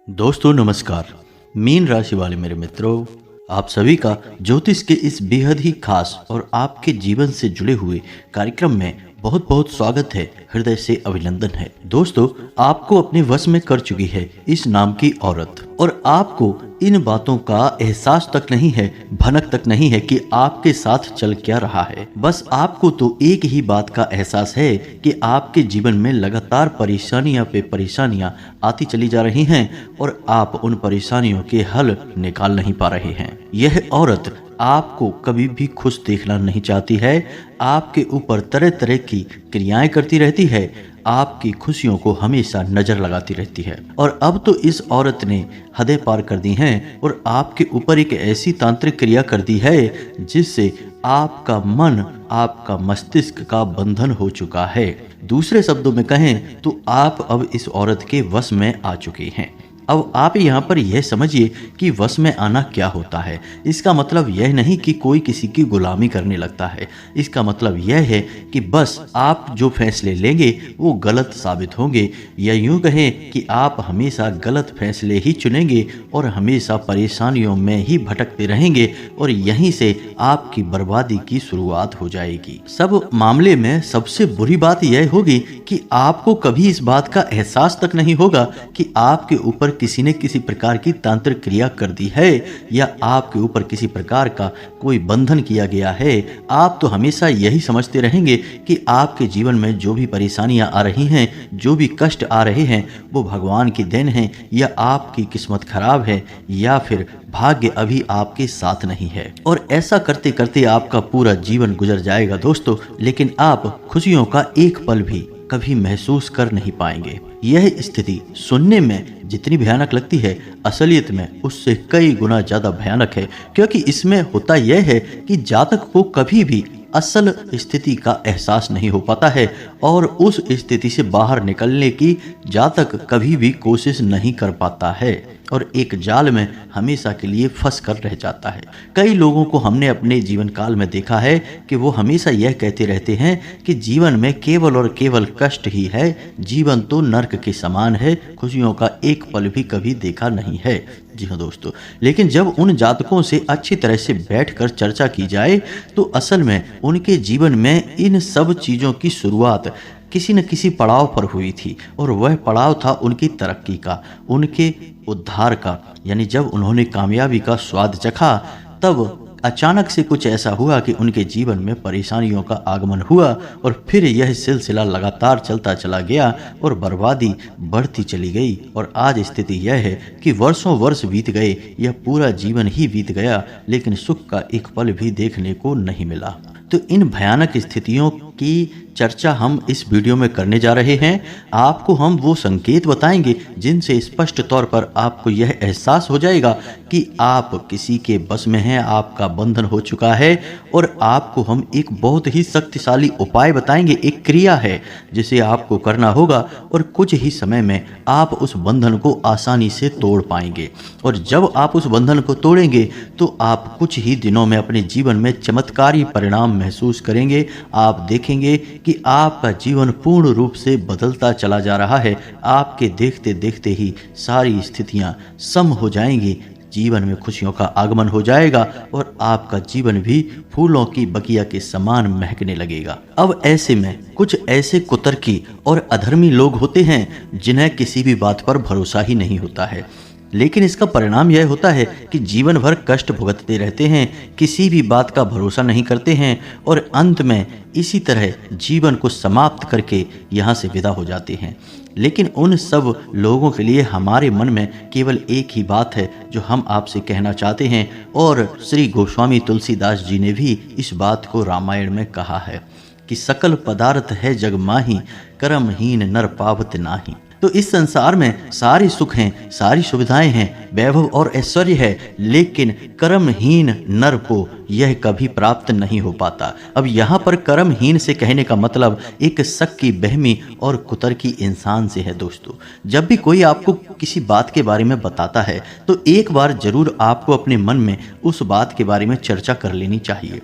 दोस्तों नमस्कार। मीन राशि वाले मेरे मित्रों, आप सभी का ज्योतिष के इस बेहद ही खास और आपके जीवन से जुड़े हुए कार्यक्रम में बहुत बहुत स्वागत है, हृदय से अभिनंदन है। दोस्तों, आपको अपने वश में कर चुकी है इस नाम की औरत और आपको इन बातों का एहसास तक नहीं है, भनक तक नहीं है कि आपके साथ चल क्या रहा है। बस आपको तो एक ही बात का एहसास है कि आपके जीवन में लगातार परेशानियां पे परेशानियां आती चली जा रही हैं और आप उन परेशानियों के हल निकाल नहीं पा रहे हैं। यह औरत आपको कभी भी खुश देखना नहीं चाहती है, आपके ऊपर तरह तरह की क्रियाएं करती रहती है, आपकी खुशियों को हमेशा नजर लगाती रहती है। और अब तो इस औरत ने हदें पार कर दी हैं और आपके ऊपर एक ऐसी तांत्रिक क्रिया कर दी है जिससे आपका मन, आपका मस्तिष्क का बंधन हो चुका है। दूसरे शब्दों में कहें तो आप अब इस औरत के वश में आ चुके हैं। अब आप यहाँ पर यह समझिए कि वश में आना क्या होता है। इसका मतलब यह नहीं कि कोई किसी की गुलामी करने लगता है। इसका मतलब यह है कि बस आप जो फैसले लेंगे वो गलत साबित होंगे, या यूं कहें कि आप हमेशा गलत फैसले ही चुनेंगे और हमेशा परेशानियों में ही भटकते रहेंगे और यहीं से आपकी बर्बादी की शुरुआत हो जाएगी। सब मामले में सबसे बुरी बात यह होगी कि आपको कभी इस बात का एहसास तक नहीं होगा कि आपके ऊपर किसी ने किसी प्रकार की तांत्रिक क्रिया कर दी है या आपके ऊपर किसी प्रकार का कोई बंधन किया गया है। आप तो हमेशा यही समझते रहेंगे कि आपके जीवन में जो भी परेशानियां आ रही हैं, जो भी कष्ट आ रहे हैं, वो भगवान की देन है या आपकी किस्मत खराब है या फिर भाग्य अभी आपके साथ नहीं है। और ऐसा करते करते आपका पूरा जीवन गुजर जाएगा दोस्तों, लेकिन आप खुशियों का एक पल भी कभी महसूस कर नहीं पाएंगे। यह स्थिति सुनने में जितनी भयानक लगती है, असलियत में उससे कई गुना ज्यादा भयानक है, क्योंकि इसमें होता यह है कि जातक को कभी भी असल स्थिति का एहसास नहीं हो पाता है और उस स्थिति से बाहर निकलने की जातक कभी भी कोशिश नहीं कर पाता है और एक जाल में हमेशा के लिए फंस कर रह जाता है। कई लोगों को हमने अपने जीवन काल में देखा है कि वो हमेशा यह कहते रहते हैं कि जीवन में केवल और केवल कष्ट ही है, जीवन तो नर्क के समान है, खुशियों का एक पल भी कभी देखा नहीं है। जी हाँ दोस्तों, लेकिन जब उन जातकों से अच्छी तरह से बैठकर चर्चा की जाए तो असल में उनके जीवन में इन सब चीज़ों की शुरुआत किसी न किसी पड़ाव पर हुई थी और वह पड़ाव था उनकी तरक्की का, उनके उद्धार का। यानी जब उन्होंने कामयाबी का स्वाद चखा तब अचानक से कुछ ऐसा हुआ कि उनके जीवन में परेशानियों का आगमन हुआ और फिर यह सिलसिला लगातार चलता चला गया और बर्बादी बढ़ती चली गई। और आज स्थिति यह है कि वर्षों वर्ष बीत गए या पूरा जीवन ही बीत गया, लेकिन सुख का एक पल भी देखने को नहीं मिला। तो इन भयानक स्थितियों की चर्चा हम इस वीडियो में करने जा रहे हैं। आपको हम वो संकेत बताएंगे जिनसे स्पष्ट तौर पर आपको यह एहसास हो जाएगा कि आप किसी के बस में हैं, आपका बंधन हो चुका है। और आपको हम एक बहुत ही शक्तिशाली उपाय बताएंगे, एक क्रिया है जिसे आपको करना होगा और कुछ ही समय में आप उस बंधन को आसानी से तोड़ पाएंगे। और जब आप उस बंधन को तोड़ेंगे तो आप कुछ ही दिनों में अपने जीवन में चमत्कारी परिणाम महसूस करेंगे। आप देखेंगे कि आपका जीवन पूर्ण रूप से बदलता चला जा रहा है। आपके देखते देखते ही सारी स्थितियां सम हो जाएंगी, जीवन में खुशियों का आगमन हो जाएगा और आपका जीवन भी फूलों की बगिया के समान महकने लगेगा। अब ऐसे में कुछ ऐसे कुतर्की और अधर्मी लोग होते हैं जिन्हें किसी भी बात पर भरोसा ही नहीं होता है, लेकिन इसका परिणाम यह होता है कि जीवन भर कष्ट भुगतते रहते हैं, किसी भी बात का भरोसा नहीं करते हैं और अंत में इसी तरह जीवन को समाप्त करके यहाँ से विदा हो जाते हैं। लेकिन उन सब लोगों के लिए हमारे मन में केवल एक ही बात है जो हम आपसे कहना चाहते हैं, और श्री गोस्वामी तुलसीदास जी ने भी इस बात को रामायण में कहा है कि सकल पदार्थ है जग माही, कर्महीन नर पावत नाही। तो इस संसार में सारी सुख हैं, सारी सुविधाएं हैं, वैभव और ऐश्वर्य है, लेकिन कर्महीन नर को यह कभी प्राप्त नहीं हो पाता। अब यहाँ पर कर्महीन से कहने का मतलब एक शक्की, बहमी और कुतर्की इंसान से है। दोस्तों, जब भी कोई आपको किसी बात के बारे में बताता है तो एक बार जरूर आपको अपने मन में उस बात के बारे में चर्चा कर लेनी चाहिए।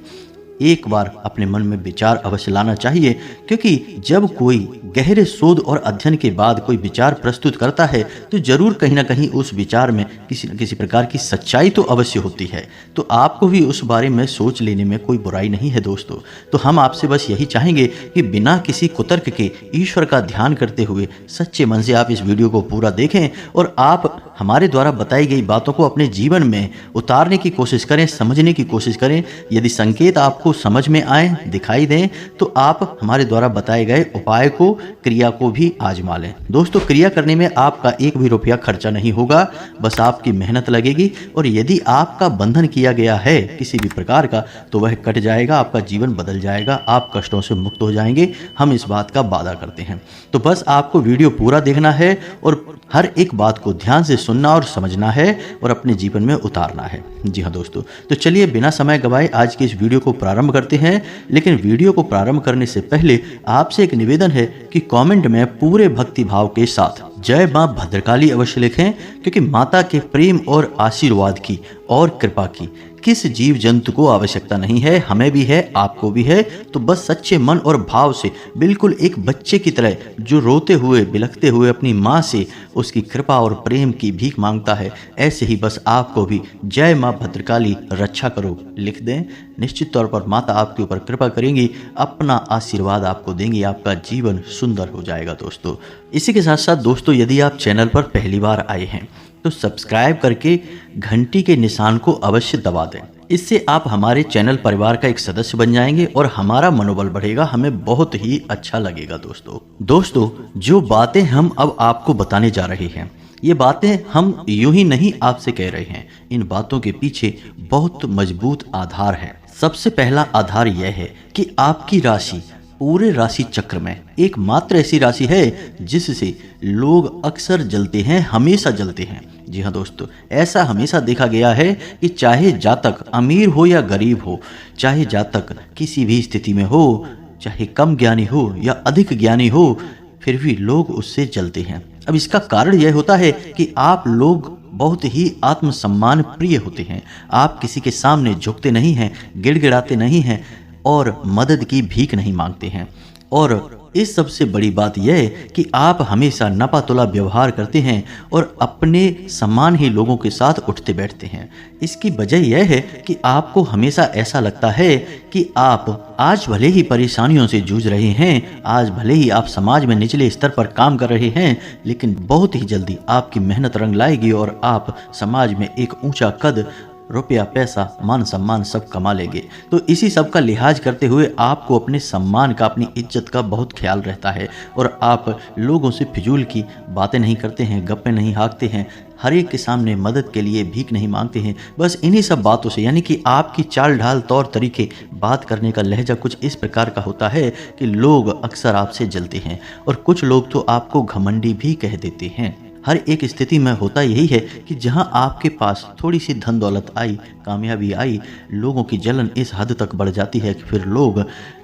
एक बार अपने मन में विचार अवश्य लाना चाहिए, क्योंकि जब कोई गहरे शोध और अध्ययन के बाद कोई विचार प्रस्तुत करता है तो जरूर कहीं ना कहीं उस विचार में किसी न किसी प्रकार की सच्चाई तो अवश्य होती है। तो आपको भी उस बारे में सोच लेने में कोई बुराई नहीं है दोस्तों। तो हम आपसे बस यही चाहेंगे कि बिना किसी कुतर्क के ईश्वर का ध्यान करते हुए सच्चे मन से आप इस वीडियो को पूरा देखें और आप हमारे द्वारा बताई गई बातों को अपने जीवन में उतारने की कोशिश करें, समझने की कोशिश करें। यदि संकेत आपको समझ में आए, दिखाई दें, तो आप हमारे द्वारा बताए गए उपाय को, क्रिया को भी आजमा लें। दोस्तों, क्रिया करने में आपका एक भी रुपया खर्चा नहीं होगा, बस आपकी मेहनत लगेगी। और यदि आपका बंधन किया गया है किसी भी प्रकार का तो वह कट जाएगा, आपका जीवन बदल जाएगा, आप कष्टों से मुक्त हो जाएंगे। हम इस बात का वादा करते हैं। तो बस आपको वीडियो पूरा देखना है और हर एक बात को ध्यान से सुनना और समझना है और अपने जीवन में उतारना है। जी हाँ दोस्तों, तो चलिए बिना समय गवाए आज की इस वीडियो को प्रारंभ करते हैं। लेकिन वीडियो को प्रारंभ करने से पहले आपसे एक निवेदन है कि कमेंट में पूरे भक्ति भाव के साथ जय मां भद्रकाली अवश्य लिखें, क्योंकि माता के प्रेम और आशीर्वाद की और कृपा की किस जीव जंतु को आवश्यकता नहीं है, हमें भी है, आपको भी है। तो बस सच्चे मन और भाव से बिल्कुल एक बच्चे की तरह जो रोते हुए बिलखते हुए अपनी माँ से उसकी कृपा और प्रेम की भीख मांगता है, ऐसे ही बस आपको भी जय माँ भद्रकाली रक्षा करो लिख दें। निश्चित तौर पर माता आपके ऊपर कृपा करेंगी, अपना आशीर्वाद आपको देंगी, आपका जीवन सुंदर हो जाएगा दोस्तों। इसी के साथ साथ दोस्तों, यदि आप चैनल पर पहली बार आए हैं तो सब्सक्राइब करके घंटी के निशान को अवश्य दबा दें। इससे आप हमारे चैनल परिवार का एक सदस्य बन जाएंगे और हमारा मनोबल बढ़ेगा, हमें बहुत ही अच्छा लगेगा दोस्तों, जो बातें हम अब आपको बताने जा रहे हैं, ये बातें हम यूं ही नहीं आपसे कह रहे हैं। इन बातों के पीछे बहुत मजबूत आधार है। सबसे पहला आधार यह है कि आपकी राशि पूरे राशि चक्र में एकमात्र ऐसी राशि है जिससे लोग अक्सर जलते हैं, हमेशा जलते हैं। जी हाँ दोस्तों, ऐसा हमेशा देखा गया है कि चाहे जातक अमीर हो या गरीब हो, चाहे जातक किसी भी स्थिति में हो, चाहे कम ज्ञानी हो या अधिक ज्ञानी हो, फिर भी लोग उससे जलते हैं। अब इसका कारण यह होता है कि आप लोग बहुत ही आत्मसम्मान प्रिय होते हैं। आप किसी के सामने झुकते नहीं हैं, गिड़गिड़ाते नहीं हैं और मदद की भीख नहीं मांगते हैं। और इस सबसे बड़ी बात यह है कि आप हमेशा नपातुला व्यवहार करते हैं और अपने समान ही लोगों के साथ उठते बैठते हैं। इसकी वजह यह है कि आपको हमेशा ऐसा लगता है कि आप आज भले ही परेशानियों से जूझ रहे हैं, आज भले ही आप समाज में निचले स्तर पर काम कर रहे हैं, लेकिन बहुत ही जल्दी आपकी मेहनत रंग लाएगी और आप समाज में एक ऊंचा कद, रुपया, पैसा, मान सम्मान सब कमा लेंगे। तो इसी सब का लिहाज करते हुए आपको अपने सम्मान का, अपनी इज्जत का बहुत ख्याल रहता है और आप लोगों से फिजूल की बातें नहीं करते हैं, गप्पे नहीं हाँकते हैं, हर एक के सामने मदद के लिए भीख नहीं मांगते हैं। बस इन्हीं सब बातों से, यानी कि आपकी चाल ढाल, तौर तरीके, बात करने का लहजा कुछ इस प्रकार का होता है कि लोग अक्सर आपसे जलते हैं और कुछ लोग तो आपको घमंडी भी कह देते हैं। हर एक स्थिति में होता यही है कि जहां आपके पास थोड़ी सी धन दौलत आई, कामयाबी आई, लोगों की जलन इस हद तक बढ़ जाती है कि फिर लोग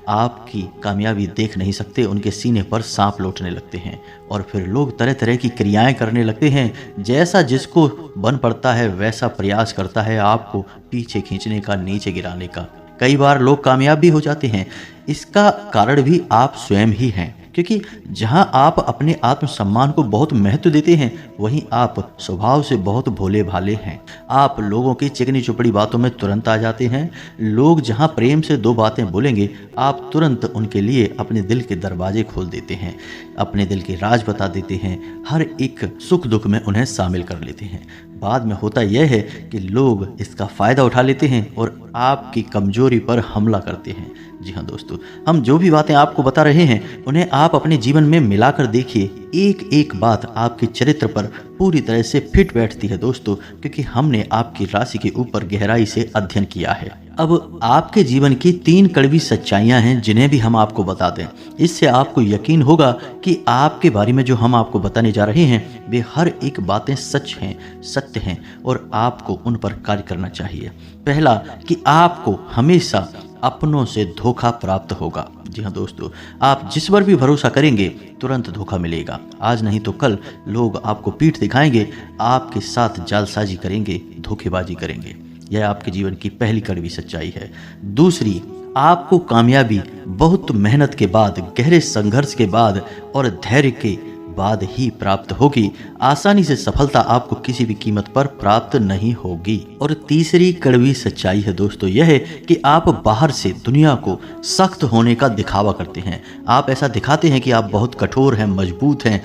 आपकी कामयाबी देख नहीं सकते, उनके सीने पर सांप लौटने लगते हैं और फिर लोग तरह तरह की क्रियाएं करने लगते हैं। जैसा जिसको बन पड़ता है वैसा प्रयास करता है आपको पीछे खींचने का, नीचे गिराने का। कई बार लोग कामयाब भी हो जाते हैं। इसका कारण भी आप स्वयं ही हैं, क्योंकि जहां आप अपने आत्मसम्मान को बहुत महत्व देते हैं, वहीं आप स्वभाव से बहुत भोले भाले हैं। आप लोगों की चिकनी चुपड़ी बातों में तुरंत आ जाते हैं। लोग जहां प्रेम से दो बातें बोलेंगे, आप तुरंत उनके लिए अपने दिल के दरवाजे खोल देते हैं, अपने दिल के राज बता देते हैं, हर एक सुख दुख में उन्हें शामिल कर लेते हैं। बाद में होता यह है कि लोग इसका फ़ायदा उठा लेते हैं और आपकी कमजोरी पर हमला करते हैं। जी हाँ दोस्तों, हम जो भी बातें आपको बता रहे हैं उन्हें आप अपने जीवन में मिलाकर देखिए। एक एक बात आपके चरित्र पर पूरी तरह से फिट बैठती है दोस्तों, क्योंकि हमने आपकी राशि के ऊपर गहराई से अध्ययन किया है। अब आपके जीवन की 3 कड़वी सच्चाइयां हैं जिन्हें भी हम आपको बता दें। इससे आपको यकीन होगा कि आपके बारे में जो हम आपको बताने जा रहे हैं वे हर एक बातें सच हैं, सत्य हैं और आपको उन पर कार्य करना चाहिए। पहला कि आपको हमेशा अपनों से धोखा प्राप्त होगा। जी हाँ दोस्तों, आप जिस पर भी भरोसा करेंगे तुरंत धोखा मिलेगा। आज नहीं तो कल लोग आपको पीठ दिखाएंगे, आपके साथ जालसाजी करेंगे, धोखेबाजी करेंगे। यह आपके जीवन की पहली कड़वी सच्चाई है। दूसरी, आपको कामयाबी बहुत मेहनत के बाद, गहरे संघर्ष के बाद और धैर्य के बाद ही प्राप्त होगी। आसानी से सफलता आपको किसी भी कीमत पर प्राप्त नहीं होगी। और तीसरी कड़वी सच्चाई है दोस्तों, यह है कि आप बाहर से दुनिया को सख्त होने का दिखावा करते हैं। आप ऐसा दिखाते हैं कि आप बहुत कठोर हैं, मजबूत हैं,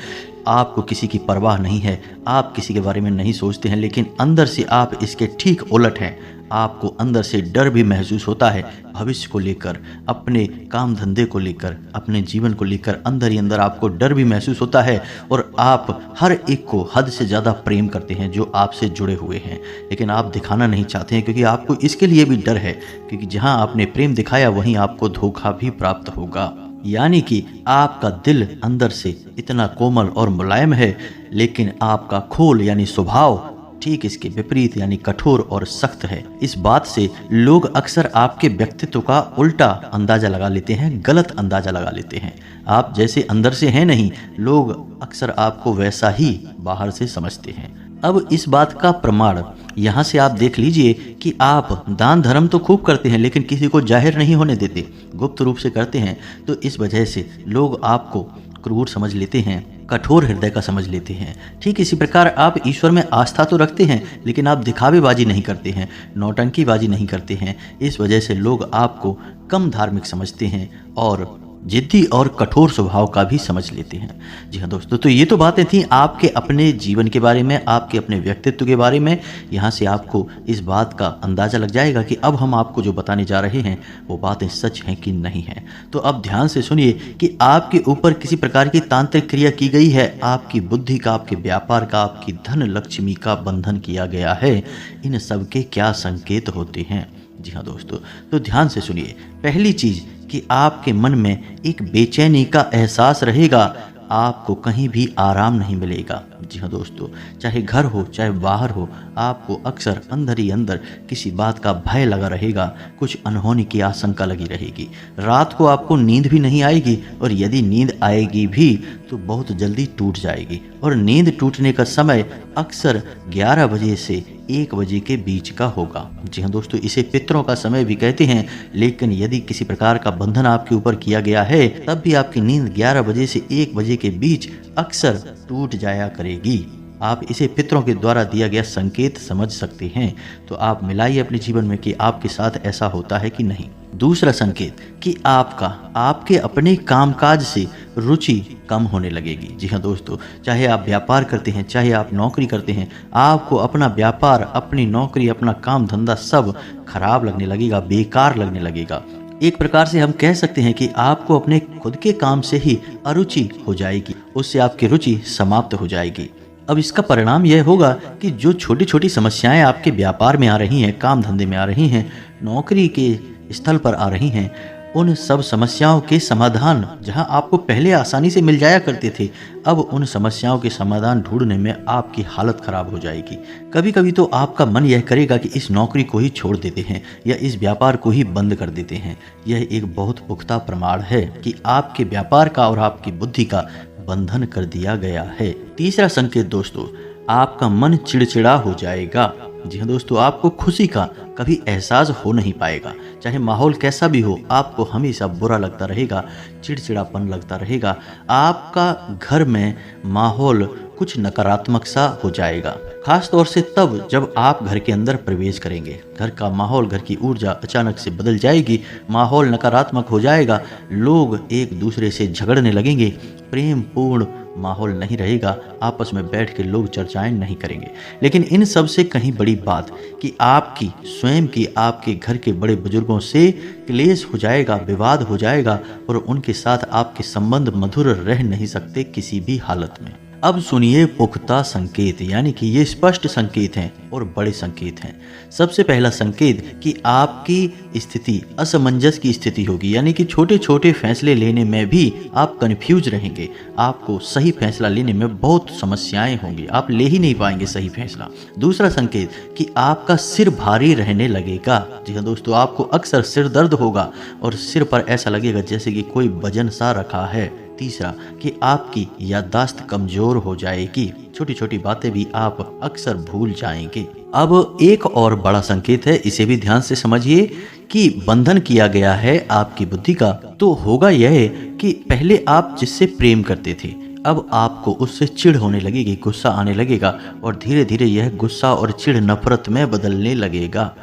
आपको किसी की परवाह नहीं है, आप किसी के बारे में नहीं सोचते हैं, लेकिन अंदर से आप इसके ठीक उलट हैं। आपको अंदर से डर भी महसूस होता है, भविष्य को लेकर, अपने काम धंधे को लेकर, अपने जीवन को लेकर अंदर ही अंदर आपको डर भी महसूस होता है। और आप हर एक को हद से ज़्यादा प्रेम करते हैं जो आपसे जुड़े हुए हैं, लेकिन आप दिखाना नहीं चाहते हैं, क्योंकि आपको इसके लिए भी डर है, क्योंकि जहां आपने प्रेम दिखाया वहीं आपको धोखा भी प्राप्त होगा। यानी कि आपका दिल अंदर से इतना कोमल और मुलायम है, लेकिन आपका खोल यानी स्वभाव ठीक इसके विपरीत यानी कठोर और सख्त है। इस बात से लोग अक्सर आपके व्यक्तित्व का उल्टा अंदाजा लगा लेते हैं, गलत अंदाजा लगा लेते हैं। आप जैसे अंदर से हैं नहीं, लोग अक्सर आपको वैसा ही बाहर से समझते हैं। अब इस बात का प्रमाण यहाँ से आप देख लीजिए कि आप दान धर्म तो खूब करते हैं, लेकिन किसी को जाहिर नहीं होने देते, गुप्त रूप से करते हैं। तो इस वजह से लोग आपको क्रूर समझ लेते हैं, कठोर हृदय का समझ लेते हैं। ठीक इसी प्रकार आप ईश्वर में आस्था तो रखते हैं, लेकिन आप दिखावेबाजी नहीं करते हैं, नौटंकीबाजी नहीं करते हैं। इस वजह से लोग आपको कम धार्मिक समझते हैं और जिद्दी और कठोर स्वभाव का भी समझ लेते हैं। जी हाँ दोस्तों, तो ये तो बातें थी आपके अपने जीवन के बारे में, आपके अपने व्यक्तित्व के बारे में। यहाँ से आपको इस बात का अंदाज़ा लग जाएगा कि अब हम आपको जो बताने जा रहे हैं वो बातें सच हैं कि नहीं हैं। तो अब ध्यान से सुनिए कि आपके ऊपर किसी प्रकार की तांत्रिक क्रिया की गई है, आपकी बुद्धि का, आपके व्यापार का, आपकी धन लक्ष्मी का बंधन किया गया है। इन सब के क्या संकेत होते हैं? जी हाँ दोस्तों, तो ध्यान से सुनिए। पहली चीज़ कि आपके मन में एक बेचैनी का एहसास रहेगा, आपको कहीं भी आराम नहीं मिलेगा। जी हाँ दोस्तों, चाहे घर हो चाहे बाहर हो, आपको अक्सर अंदर ही अंदर किसी बात का भय लगा रहेगा, कुछ अनहोनी की आशंका लगी रहेगी। रात को आपको नींद भी नहीं आएगी, और यदि नींद आएगी भी तो बहुत जल्दी टूट जाएगी। और नींद टूटने का समय अक्सर 11 बजे से 1 बजे के बीच का होगा। जी हाँ दोस्तों, इसे पितरों का समय भी कहते हैं। लेकिन यदि किसी प्रकार का बंधन आपके ऊपर किया गया है, तब भी आपकी नींद 11 बजे से 1 बजे के बीच अक्सर टूट जाया करेगी। आप इसे पितरों के द्वारा दिया गया संकेत समझ सकते हैं। तो आप मिलाइए अपने जीवन में कि आपके साथ ऐसा होता है कि नहीं। दूसरा संकेत कि आपके अपने कामकाज से रुचि कम होने लगेगी। जी हाँ दोस्तों, चाहे आप व्यापार करते हैं, चाहे आप नौकरी करते हैं, आपको अपना व्यापार, अपनी नौकरी, अपना काम धंधा सब खराब लगने लगेगा, बेकार लगने लगेगा। एक प्रकार से हम कह सकते हैं कि आपको अपने खुद के काम से ही अरुचि हो जाएगी, उससे आपकी रुचि समाप्त हो जाएगी। अब इसका परिणाम यह होगा कि जो छोटी छोटी समस्याएं आपके व्यापार में आ रही हैं, काम धंधे में आ रही हैं, नौकरी के स्थल पर आ रही हैं, उन सब समस्याओं के समाधान जहां आपको पहले आसानी से मिल जाया करते थे, अब उन समस्याओं के समाधान ढूंढने में आपकी हालत खराब हो जाएगी। कभी कभी तो आपका मन यह करेगा कि इस नौकरी को ही छोड़ देते हैं या इस व्यापार को ही बंद कर देते हैं। यह एक बहुत पुख्ता प्रमाण है कि आपके व्यापार का और आपकी बुद्धि का बंधन कर दिया गया है। तीसरा संकेत दोस्तों, आपका मन चिड़चिड़ा हो जाएगा। जी हाँ दोस्तों, आपको खुशी का कभी एहसास हो नहीं पाएगा। चाहे माहौल कैसा भी हो, आपको हमेशा बुरा लगता रहेगा, चिड़चिड़ापन लगता रहेगा। आपका घर में माहौल कुछ नकारात्मक सा हो जाएगा, खास तौर से तब जब आप घर के अंदर प्रवेश करेंगे। घर का माहौल, घर की ऊर्जा अचानक से बदल जाएगी, माहौल नकारात्मक हो जाएगा, लोग एक दूसरे से झगड़ने लगेंगे, प्रेम पूर्ण माहौल नहीं रहेगा, आपस में बैठ के लोग चर्चाएं नहीं करेंगे। लेकिन इन सब से कहीं बड़ी बात कि आपकी स्वयं की, आपके घर के बड़े बुजुर्गों से क्लेश हो जाएगा, विवाद हो जाएगा, और उनके साथ आपके संबंध मधुर रह नहीं सकते किसी भी हालत में। अब सुनिए पुख्ता संकेत, यानी कि ये स्पष्ट संकेत हैं और बड़े संकेत हैं। सबसे पहला संकेत कि आपकी स्थिति असमंजस की स्थिति होगी, यानी कि छोटे छोटे फैसले लेने में भी आप कंफ्यूज रहेंगे। आपको सही फैसला लेने में बहुत समस्याएं होंगी, आप ले ही नहीं पाएंगे सही फैसला। दूसरा संकेत कि आपका सिर भारी रहने लगेगा। जी हाँ दोस्तों, आपको अक्सर सिर दर्द होगा और सिर पर ऐसा लगेगा जैसे कि कोई वजन सा रखा है। तीसरा कि आपकी याददाश्त कमजोर हो जाएगी, छोटी छोटी बातें भी आप अक्सर भूल जाएंगे। अब एक और बड़ा संकेत है, इसे भी ध्यान से समझिए कि बंधन किया गया है आपकी बुद्धि का। तो होगा यह कि पहले आप जिससे प्रेम करते थे, अब आपको उससे चिढ़ होने लगेगी, गुस्सा आने लगेगा और धीरे धीरे यह गुस्सा और चिढ़ नफरत में बदलने लगेगा।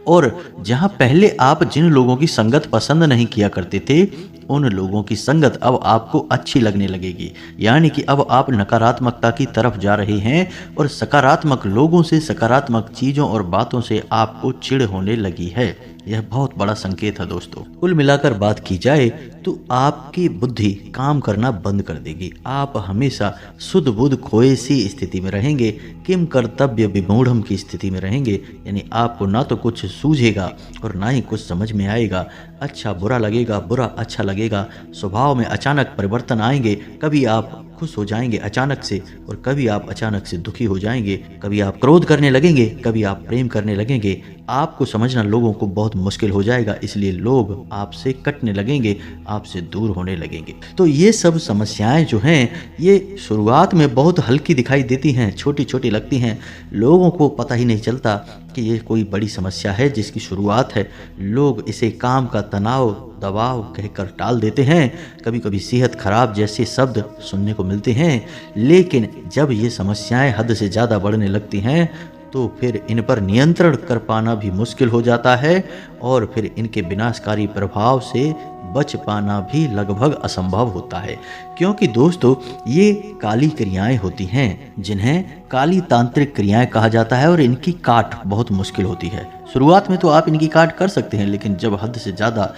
और जहां पहले आप जिन लोगों की संगत पसंद नहीं किया करते थे, उन लोगों की संगत अब आपको अच्छी लगने लगेगी। यानी कि अब आप नकारात्मकता की तरफ जा रहे हैं और सकारात्मक लोगों से, सकारात्मक चीज़ों और बातों से आपको चिढ़ होने लगी है। यह बहुत बड़ा संकेत है दोस्तों। कुल मिलाकर बात की जाए तो आपकी बुद्धि काम करना बंद कर देगी। आप हमेशा सुध बुध खोए सी स्थिति में रहेंगे, किम कर्तव्य विमूढ़म की स्थिति में रहेंगे। यानी आपको ना तो कुछ सूझेगा और ना ही कुछ समझ में आएगा। अच्छा बुरा लगेगा, बुरा अच्छा लगेगा। स्वभाव में अचानक परिवर्तन आएंगे। कभी आप खुश हो जाएंगे अचानक से और कभी आप अचानक से दुखी हो जाएंगे। कभी आप क्रोध करने लगेंगे, कभी आप प्रेम करने लगेंगे। आपको समझना लोगों को बहुत मुश्किल हो जाएगा, इसलिए लोग आपसे कटने लगेंगे, आपसे दूर होने लगेंगे। तो ये सब समस्याएं जो हैं, ये शुरुआत में बहुत हल्की दिखाई देती हैं, छोटी छोटी लगती हैं। लोगों को पता ही नहीं चलता कि ये कोई बड़ी समस्या है जिसकी शुरुआत है। लोग इसे काम का तनाव, दबाव कहकर टाल देते हैं। कभी कभी सेहत खराब जैसे शब्द सुनने को मिलते हैं। लेकिन जब ये समस्याएं हद से ज़्यादा बढ़ने लगती हैं तो फिर इन पर नियंत्रण कर पाना भी मुश्किल हो जाता है और फिर इनके विनाशकारी प्रभाव से बच पाना भी लगभग असंभव होता है। क्योंकि दोस्तों ये काली क्रियाएं होती हैं जिन्हें काली तांत्रिक क्रियाएं कहा जाता है और इनकी काट बहुत मुश्किल होती है। शुरुआत में तो आप इनकी काट कर सकते हैं, लेकिन जब हद से ज़्यादा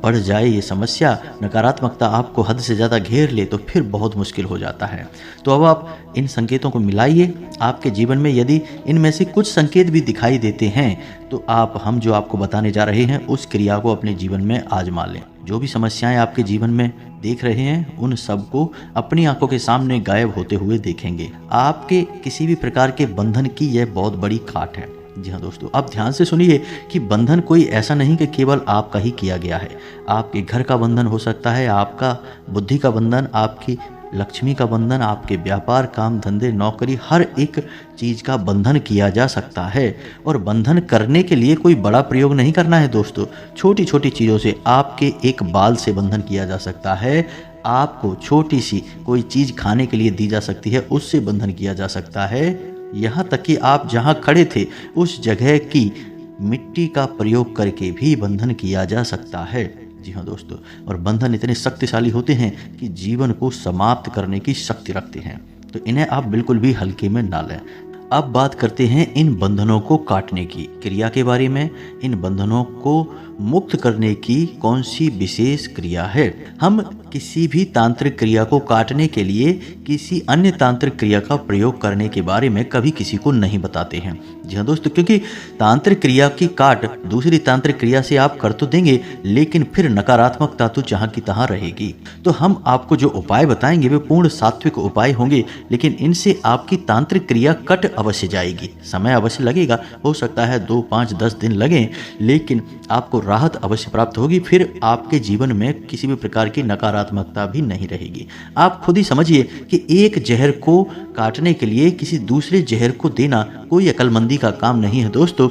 बढ़ जाए ये समस्या, नकारात्मकता आपको हद से ज़्यादा घेर ले, तो फिर बहुत मुश्किल हो जाता है। तो अब आप इन संकेतों को मिलाइए आपके जीवन में। यदि इनमें से कुछ संकेत भी दिखाई देते हैं तो हम जो आपको बताने जा रहे हैं उस क्रिया को अपने जीवन में आजमा लें। जो भी समस्याएं आपके जीवन में देख रहे हैं उन सब को अपनी आंखों के सामने गायब होते हुए देखेंगे। आपके किसी भी प्रकार के बंधन की यह बहुत बड़ी काट है। जी हाँ दोस्तों, आप ध्यान से सुनिए कि बंधन कोई ऐसा नहीं कि केवल आपका ही किया गया है। आपके घर का बंधन हो सकता है, आपका बुद्धि का बंधन, आपकी लक्ष्मी का बंधन, आपके व्यापार, काम धंधे, नौकरी, हर एक चीज़ का बंधन किया जा सकता है। और बंधन करने के लिए कोई बड़ा प्रयोग नहीं करना है दोस्तों। छोटी छोटी चीज़ों से, आपके एक बाल से बंधन किया जा सकता है। आपको छोटी सी कोई चीज़ खाने के लिए दी जा सकती है, उससे बंधन किया जा सकता है। यहाँ तक कि आप जहाँ खड़े थे उस जगह की मिट्टी का प्रयोग करके भी बंधन किया जा सकता है। जी हाँ दोस्तों, और बंधन इतने शक्तिशाली होते हैं कि जीवन को समाप्त करने की शक्ति रखते हैं। तो इन्हें आप बिल्कुल भी हल्के में ना लें। अब बात करते हैं इन बंधनों को काटने की क्रिया के बारे में। इन बंधनों को मुक्त करने की कौन सी विशेष क्रिया है? हम किसी भी तांत्रिक क्रिया को काटने के लिए किसी अन्य तांत्रिक क्रिया का प्रयोग करने के बारे में कभी किसी को नहीं बताते हैं। जी हाँ दोस्तों, क्योंकि तांत्रिक क्रिया की काट दूसरी तांत्रिक क्रिया से आप कर तो देंगे, लेकिन फिर नकारात्मकता तो जहाँ की तहाँ रहेगी। तो हम आपको जो उपाय बताएंगे वे पूर्ण सात्विक उपाय होंगे, लेकिन इनसे आपकी तांत्रिक क्रिया कट अवश्य जाएगी। समय अवश्य लगेगा, हो सकता है 2, 5, 10 दिन लगें, लेकिन आपको राहत अवश्य प्राप्त होगी। फिर आपके जीवन में किसी भी प्रकार की नकारात्मकता भी नहीं रहेगी। आप खुद ही समझिए कि एक जहर को काटने के लिए किसी दूसरे जहर को देना कोई अक्लमंदी का काम नहीं है दोस्तों।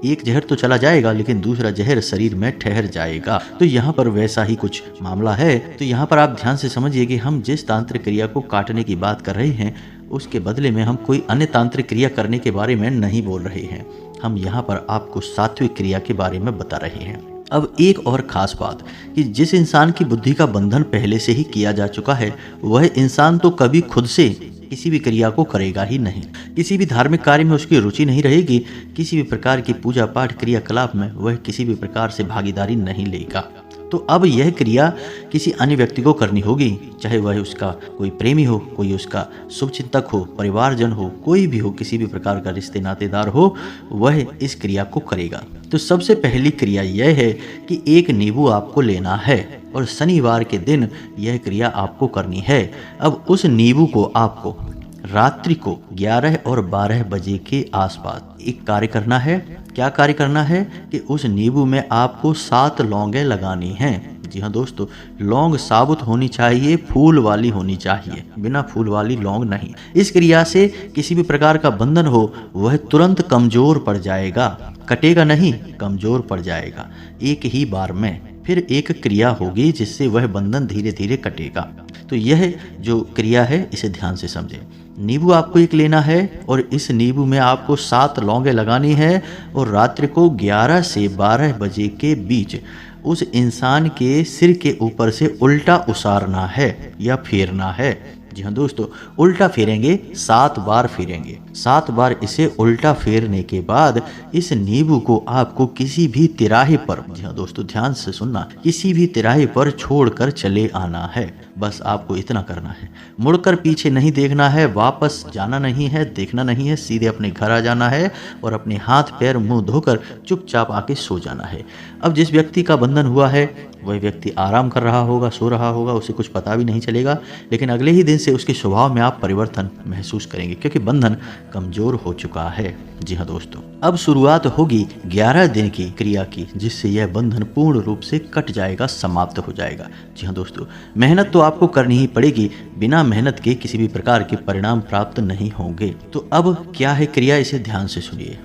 एक जहर तो चला जाएगा, लेकिन दूसरा जहर शरीर में ठहर जाएगा। तो यहाँ पर वैसा ही कुछ मामला है। तो यहाँ पर आप ध्यान से समझिए कि हम जिस तांत्रिक क्रिया को काटने की बात कर रहे हैं, उसके बदले में हम कोई अन्य तांत्रिक क्रिया करने के बारे में नहीं बोल रहे हैं। हम यहाँ पर आपको सात्विक क्रिया के बारे में बता रहे हैं। अब एक और ख़ास बात कि जिस इंसान की बुद्धि का बंधन पहले से ही किया जा चुका है, वह इंसान तो कभी खुद से किसी भी क्रिया को करेगा ही नहीं। किसी भी धार्मिक कार्य में उसकी रुचि नहीं रहेगी। किसी भी प्रकार की पूजा पाठ क्रियाकलाप में वह किसी भी प्रकार से भागीदारी नहीं लेगा। तो अब यह क्रिया किसी अन्य व्यक्ति को करनी होगी, चाहे वह उसका कोई प्रेमी हो, कोई उसका शुभचिंतक हो, परिवारजन हो, कोई भी हो, किसी भी प्रकार का रिश्ते नातेदार हो, वह इस क्रिया को करेगा। तो सबसे पहली क्रिया यह है कि एक नींबू आपको लेना है और शनिवार के दिन यह क्रिया आपको करनी है। अब उस नींबू को आपको रात्रि को 11 और 12 बजे के आसपास एक कार्य करना है। क्या कार्य करना है कि उस नींबू में आपको 7 लौंगे लगानी हैं। जी हाँ दोस्तों, लौंग साबुत होनी चाहिए, फूल वाली होनी चाहिए, बिना फूल वाली लौंग नहीं। इस क्रिया से किसी भी प्रकार का बंधन हो वह तुरंत कमजोर पड़ जाएगा, कटेगा नहीं, कमजोर पड़ जाएगा एक ही बार में। फिर एक क्रिया होगी जिससे वह बंधन धीरे धीरे कटेगा। तो यह जो क्रिया है इसे ध्यान से समझें। नींबू आपको एक लेना है और इस नींबू में आपको 7 लौंगे लगानी है और रात्रि को 11 से 12 बजे के बीच उस इंसान के सिर के ऊपर से उल्टा उसारना है या फेरना है। जी हाँ दोस्तों, उल्टा फेरेंगे, 7 बार फेरेंगे। 7 बार इसे उल्टा फेरने के बाद इस नींबू को आपको किसी भी तिराहे पर, जी हाँ दोस्तों ध्यान से सुनना, किसी भी तिराहे पर छोड़कर चले आना है। बस आपको इतना करना है, मुड़कर पीछे नहीं देखना है, वापस जाना नहीं है, देखना नहीं है, सीधे अपने घर आ जाना है और अपने हाथ पैर मुंह धोकर चुपचाप आके सो जाना है। अब जिस व्यक्ति का बंधन हुआ है वह व्यक्ति आराम कर रहा होगा, सो रहा होगा, उसे कुछ पता भी नहीं चलेगा, लेकिन अगले ही दिन से उसके स्वभाव में आप परिवर्तन महसूस करेंगे क्योंकि बंधन कमजोर हो चुका है। जी हाँ दोस्तों, अब शुरुआत होगी 11 दिन की क्रिया की, जिससे यह बंधन पूर्ण रूप से कट जाएगा, समाप्त हो जाएगा। जी हाँ दोस्तों, मेहनत तो आपको करनी ही पड़ेगी, बिना मेहनत के किसी भी प्रकार के परिणाम प्राप्त नहीं होंगे। तो अब क्या है क्रिया, इसे ध्यान से सुनिए।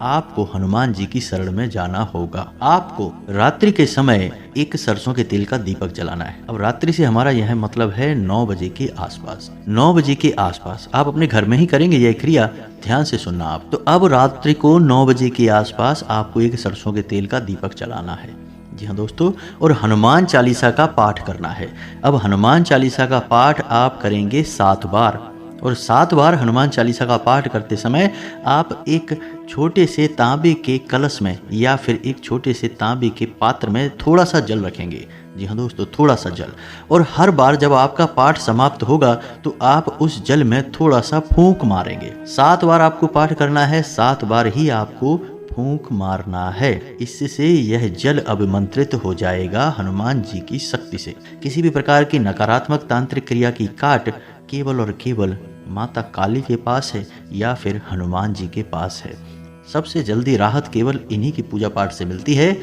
आपको हनुमान जी की शरण में जाना होगा। आपको रात्रि के समय एक सरसों के तेल का दीपक जलाना है। अब रात्रि से हमारा यह मतलब है 9 बजे के आसपास। 9 बजे के आसपास आप अपने घर में ही करेंगे यह क्रिया, ध्यान से सुनना आप। तो अब रात्रि को 9 बजे के आसपास आपको एक सरसों के तेल का दीपक जलाना है। जी हाँ दोस्तों, और हनुमान चालीसा का पाठ करना है। अब हनुमान चालीसा का पाठ आप करेंगे 7 बार और 7 बार हनुमान चालीसा का पाठ करते समय आप एक छोटे से तांबे के कलश में या फिर एक छोटे से तांबे के पात्र में थोड़ा सा जल रखेंगे। जी हाँ दोस्तों, थोड़ा सा जल। और हर बार जब आपका पाठ समाप्त होगा तो आप उस जल में थोड़ा सा फूंक मारेंगे। 7 बार आपको पाठ करना है, 7 बार ही आपको फूंक मारना है। इससे यह जल अभिमंत्रित हो जाएगा हनुमान जी की शक्ति से। किसी भी प्रकार की नकारात्मक तांत्रिक क्रिया की काट केवल और केवल माता काली के पास है या फिर हनुमान जी के पास है। सबसे जल्दी राहत केवल इन्हीं की पूजा पाठ से मिलती है,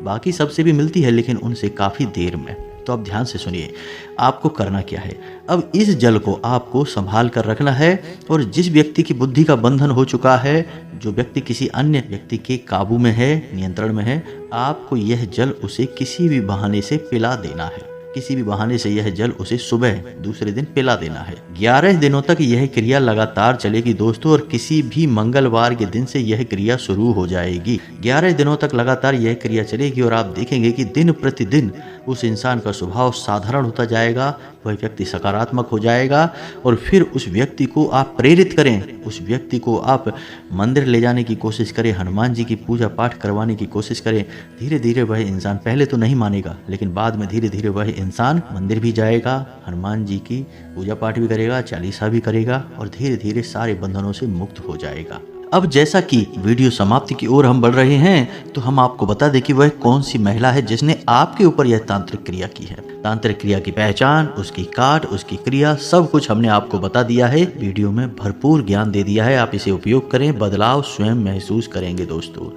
बाकी सबसे भी मिलती है लेकिन उनसे काफ़ी देर में। तो अब ध्यान से सुनिए, आपको करना क्या है। अब इस जल को आपको संभाल कर रखना है और जिस व्यक्ति की बुद्धि का बंधन हो चुका है, जो व्यक्ति किसी अन्य व्यक्ति के काबू में है, नियंत्रण में है, आपको यह जल उसे किसी भी बहाने से पिला देना है। किसी भी बहाने से यह जल उसे सुबह दूसरे दिन पिला देना है। 11 दिनों तक यह क्रिया लगातार चलेगी दोस्तों, और किसी भी मंगलवार के दिन से यह क्रिया शुरू हो जाएगी। 11 दिनों तक लगातार यह क्रिया चलेगी और आप देखेंगे कि दिन प्रतिदिन उस इंसान का स्वभाव साधारण होता जाएगा, वह व्यक्ति सकारात्मक हो जाएगा और फिर उस व्यक्ति को आप प्रेरित करें, उस व्यक्ति को आप मंदिर ले जाने की कोशिश करें, हनुमान जी की पूजा पाठ करवाने की कोशिश करें। धीरे धीरे वह इंसान, पहले तो नहीं मानेगा लेकिन बाद में धीरे धीरे वह इंसान मंदिर भी जाएगा, हनुमान जी की पूजा पाठ भी करेगा, चालीसा भी करेगा और धीरे धीरे सारे बंधनों से मुक्त हो जाएगा। अब जैसा कि वीडियो समाप्ति की ओर हम बढ़ रहे हैं तो हम आपको बता दें कि वह कौन सी महिला है जिसने आपके ऊपर यह तांत्रिक क्रिया की है। तांत्रिक क्रिया की पहचान, उसकी काट, उसकी क्रिया, सब कुछ हमने आपको बता दिया है। वीडियो में भरपूर ज्ञान दे दिया है, आप इसे उपयोग करें, बदलाव स्वयं महसूस करेंगे दोस्तों।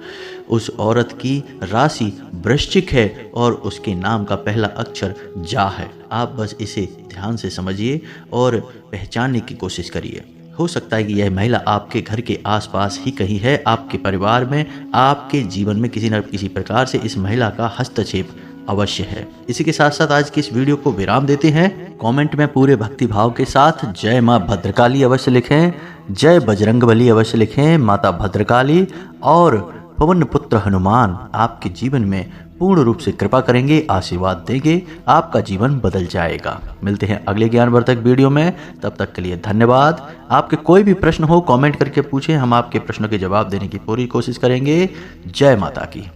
उस औरत की राशि वृश्चिक है और उसके नाम का पहला अक्षर जा है। आप बस इसे ध्यान से समझिए और पहचानने की कोशिश करिए। हो सकता है कि यह महिला आपके घर के आसपास ही कहीं है, आपके परिवार में, आपके जीवन में किसी न किसी प्रकार से इस महिला का हस्तक्षेप अवश्य है। इसी के साथ साथ आज की इस वीडियो को विराम देते हैं। कमेंट में पूरे भक्ति भाव के साथ जय माँ भद्रकाली अवश्य लिखें, जय बजरंगबली अवश्य लिखें। माता भद्रकाली और पवन पुत्र हनुमान आपके जीवन में पूर्ण रूप से कृपा करेंगे, आशीर्वाद देंगे, आपका जीवन बदल जाएगा। मिलते हैं अगले ज्ञानवर्धक वीडियो में, तब तक के लिए धन्यवाद। आपके कोई भी प्रश्न हो कमेंट करके पूछें, हम आपके प्रश्नों के जवाब देने की पूरी कोशिश करेंगे। जय माता की।